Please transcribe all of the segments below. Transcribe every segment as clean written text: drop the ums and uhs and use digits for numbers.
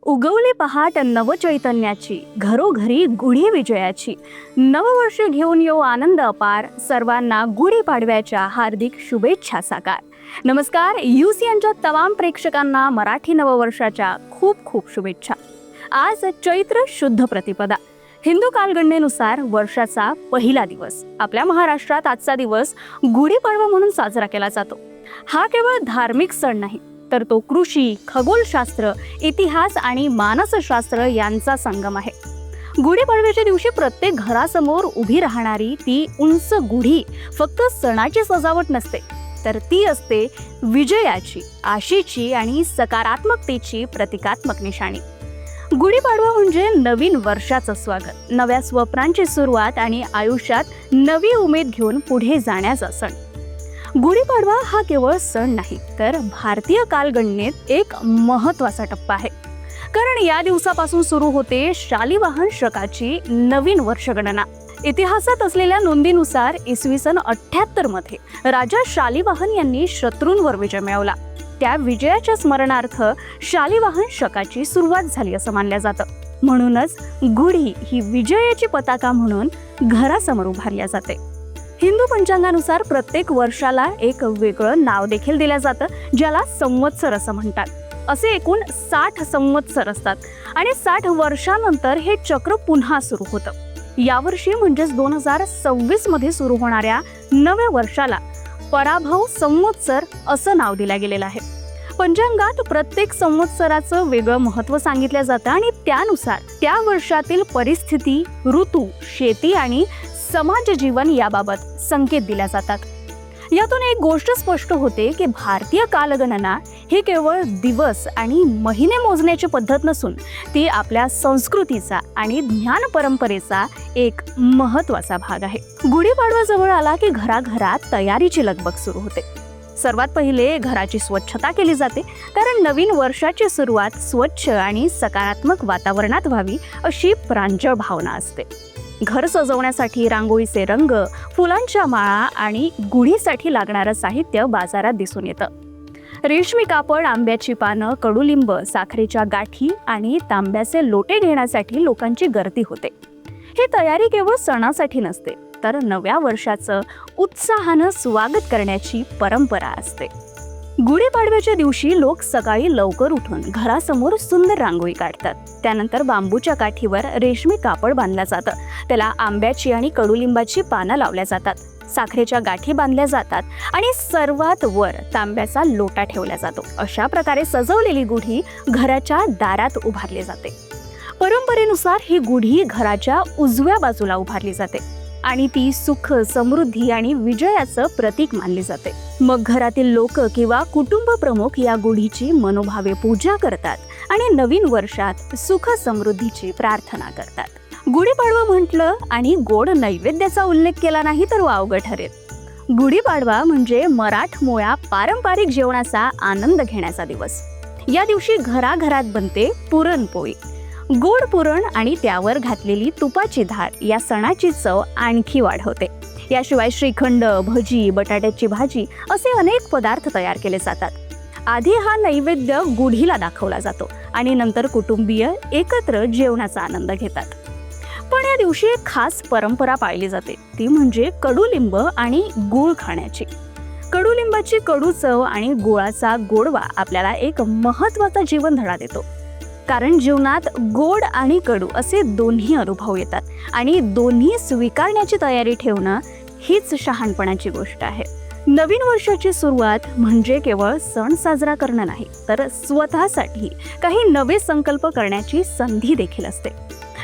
उगवली पहाट नवचैतन्याची, घरोघरी गुढी विजयाची. नववर्ष घेऊन येऊ आनंद अपार, सर्वांना गुढीपाडव्याच्या हार्दिक शुभेच्छा साकार. नमस्कार, UCNच्या तमाम प्रेक्षकांना मराठी नववर्षाच्या खूप खूप शुभेच्छा. आज चैत्र शुद्ध प्रतिपदा, हिंदू कालगणनेनुसार वर्षाचा पहिला दिवस. आपल्या महाराष्ट्रात आजचा दिवस गुढीपाडवा म्हणून साजरा केला जातो. हा केवळ धार्मिक सण नाही, तर तो कृषी, खगोलशास्त्र, इतिहास आणि मानसशास्त्र यांचा संगम आहे. गुढीपाडव्याच्या दिवशी प्रत्येक घरासमोर उभी राहणारी ती उंच गुढी फक्त सणाची सजावट नसते, तर ती असते विजयाची, आशेची आणि सकारात्मकतेची प्रतिकात्मक निशाणी. गुढीपाडवा म्हणजे नवीन वर्षाचं स्वागत, नव्या स्वप्नांची सुरुवात आणि आयुष्यात नवी उमेद घेऊन पुढे जाण्याचा सण. गुढीपाडवा हा केवळ सण नाही, तर भारतीय कालगणनेत एक महत्त्वाचा टप्पा आहे. कारण या दिवसापासून सुरू होते शालिवाहन शकाची नवीन वर्षगणना. इतिहासात असलेल्या नोंदीनुसार इसवी सन 78 मध्ये राजा शालिवाहन यांनी शत्रूंवर विजय मिळवला. त्या विजयाच्या स्मरणार्थ शालिवाहन शकाची सुरुवात झाली असं मानलं जातं. म्हणूनच गुढी ही विजयाची पताका म्हणून घरासमोर उभारली जाते. हिंदू पंचांगानुसार प्रत्येक वर्षाला एक वेगळं नाव देखील दिलं जातं, ज्याला संवत्सर असं म्हणतात. असे एकूण 60 संवत्सर असतात आणि 60 वर्षानंतर हे चक्र पुन्हा सुरू होतं. यावर्षी म्हणजेच 2026 मध्ये सुरू होणाऱ्या नव्या वर्षाला पराभव संवत्सर असं नाव दिलं गेलेलं आहे. पंचांगात प्रत्येक संवत्सराचं वेगळं महत्त्व सांगितलं जातं आणि त्यानुसार त्या वर्षातील परिस्थिती, ऋतू, शेती आणि समाज जीवन याबाबत संकेत दिल्या जातात. यातून एक गोष्ट स्पष्ट होते की भारतीय कालगणना ही केवळ दिवस आणि महिने मोजण्याची पद्धत नसून ती आपल्या संस्कृतीचा आणि ज्ञान परंपरेचा एक महत्त्वाचा भाग आहे. गुढीपाडवा जवळ आला की घराघरात तयारीची लगबग सुरू होते. सर्वात पहिले घराची स्वच्छता केली जाते, कारण नवीन वर्षाची सुरुवात स्वच्छ आणि सकारात्मक वातावरणात व्हावी अशी प्रांजळ भावना असते. घर सजवण्यासाठी रांगोळीचे रंग, फुलांच्या माळा आणि गुढीसाठी लागणारं साहित्य बाजारात दिसून येतं. रेशमी कापड, आंब्याची पानं, कडुलिंब, साखरेच्या गाठी आणि तांब्याचे लोटे घेण्यासाठी लोकांची गर्दी होते. ही तयारी केवळ सणासाठी नसते, तर नव्या वर्षाचं उत्साहानं स्वागत करण्याची परंपरा असते. गुढीपाडव्याच्या दिवशी लोक सकाळी लवकर उठून घरासमोर सुंदर रांगोळी काढतात. त्यानंतर बांबूच्या काठीवर रेशमी कापड बांधलं जातं. त्याला आंब्याची आणि कडुलिंबाची पानं लावल्या जातात. साखरेच्या गाठी बांधल्या जातात आणि सर्वात वर तांब्याचा लोटा ठेवला जातो. अशा प्रकारे सजवलेली गुढी घराच्या दारात उभारली जाते. परंपरेनुसार ही गुढी घराच्या उजव्या बाजूला उभारली जाते आणि ती सुख, समृद्धी आणि विजयाचं प्रतीक मानली जाते. मग घरातील लोक किंवा कुटुंब प्रमुख या गुढीची मनोभावे पूजा करतात आणि नवीन वर्षात सुख समृद्धीची प्रार्थना करतात. गुढीपाडवा म्हटलं आणि गोड नैवेद्याचा उल्लेख केला नाही तर वावगं ठरेल. गुढीपाडवा म्हणजे मराठमोळ्या पारंपरिक जेवणाचा आनंद घेण्याचा दिवस. या दिवशी घराघरात बनते पुरणपोळी. गोड पुरण आणि त्यावर घातलेली तुपाची धार या सणाची चव आणखी वाढवते. याशिवाय श्रीखंड, भजी, बटाट्याची भाजी असे अनेक पदार्थ तयार केले जातात. आधी हा नैवेद्य गुढीला दाखवला जातो आणि नंतर कुटुंबीय एकत्र जेवणाचा आनंद घेतात. पण या दिवशी एक खास परंपरा पाळली जाते, ती म्हणजे कडुलिंब आणि गूळ खाण्याची. कडुलिंबाची कडू चव आणि गुळाचा गोडवा आपल्याला एक महत्त्वाचा जीवनधडा देतो. कारण जीवनात गोड आणि कडू असे दोन्ही अनुभव येतात आणि दोन्ही स्वीकारण्याची तयारी ठेवणं हीच शहाणपणाची गोष्ट आहे. नवीन वर्षाची सुरुवात म्हणजे केवळ सण साजरा करणं नाही, तर स्वतःसाठी काही नवे संकल्प करण्याची संधी देखील असते.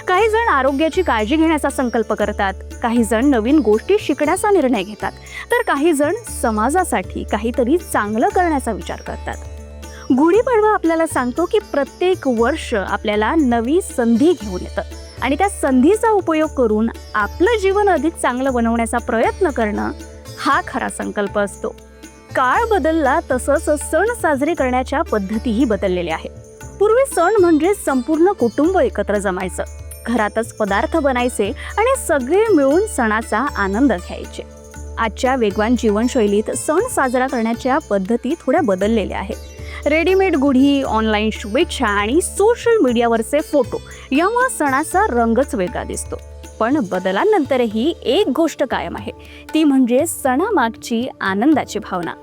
काही जण आरोग्याची काळजी घेण्याचा संकल्प करतात, काही जण नवीन गोष्टी शिकण्याचा निर्णय घेतात, तर काही जण समाजासाठी काहीतरी चांगलं करण्याचा विचार करतात. गुढीपाडवा आपल्याला सांगतो की प्रत्येक वर्ष आपल्याला नवी संधी घेऊन येतं आणि त्या संधीचा उपयोग करून आपलं जीवन अधिक चांगलं बनवण्याचा प्रयत्न करणं हा खरा संकल्प असतो. काळ बदलला तसंच सण साजरे करण्याच्या पद्धतीही बदललेल्या आहेत. पूर्वी सण म्हणजे संपूर्ण कुटुंब एकत्र जमायचं, घरातच पदार्थ बनायचे आणि सगळे मिळून सणाचा आनंद घ्यायचे. आजच्या वेगवान जीवनशैलीत सण साजरा करण्याच्या पद्धती थोड्या बदललेल्या आहेत. रेडीमेड गुढी, ऑनलाईन शुभेच्छा आणि सोशल मीडियावरचे फोटो यामुळे सणाचा रंगच वेगळा दिसतो. पण बदलांनंतरही एक गोष्ट कायम आहे, ती म्हणजे सणामागची आनंदाची भावना.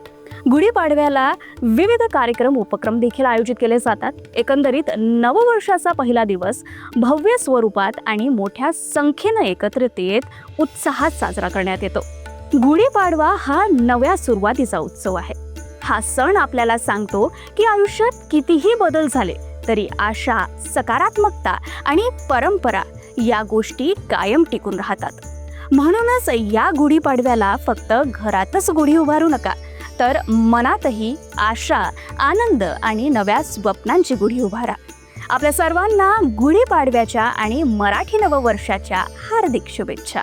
गुढीपाडव्याला विविध कार्यक्रम उपक्रम देखील आयोजित केले जातात. एकंदरीत नववर्षाचा पहिला दिवस भव्य स्वरूपात आणि मोठ्या संख्येनं एकत्रित येत उत्साहात साजरा करण्यात येतो. गुढीपाडवा हा नव्या सुरुवातीचा उत्सव आहे. हा सण आपल्याला सांगतो की आयुष्यात कितीही बदल झाले तरी आशा, सकारात्मकता आणि परंपरा या गोष्टी कायम टिकून राहतात. म्हणूनच या गुढीपाडव्याला फक्त घरातच गुढी उभारू नका, तर मनातही आशा, आनंद आणि नव्या स्वप्नांची गुढी उभारा. आपल्या सर्वांना गुढीपाडव्याच्या आणि मराठी नववर्षाच्या हार्दिक शुभेच्छा.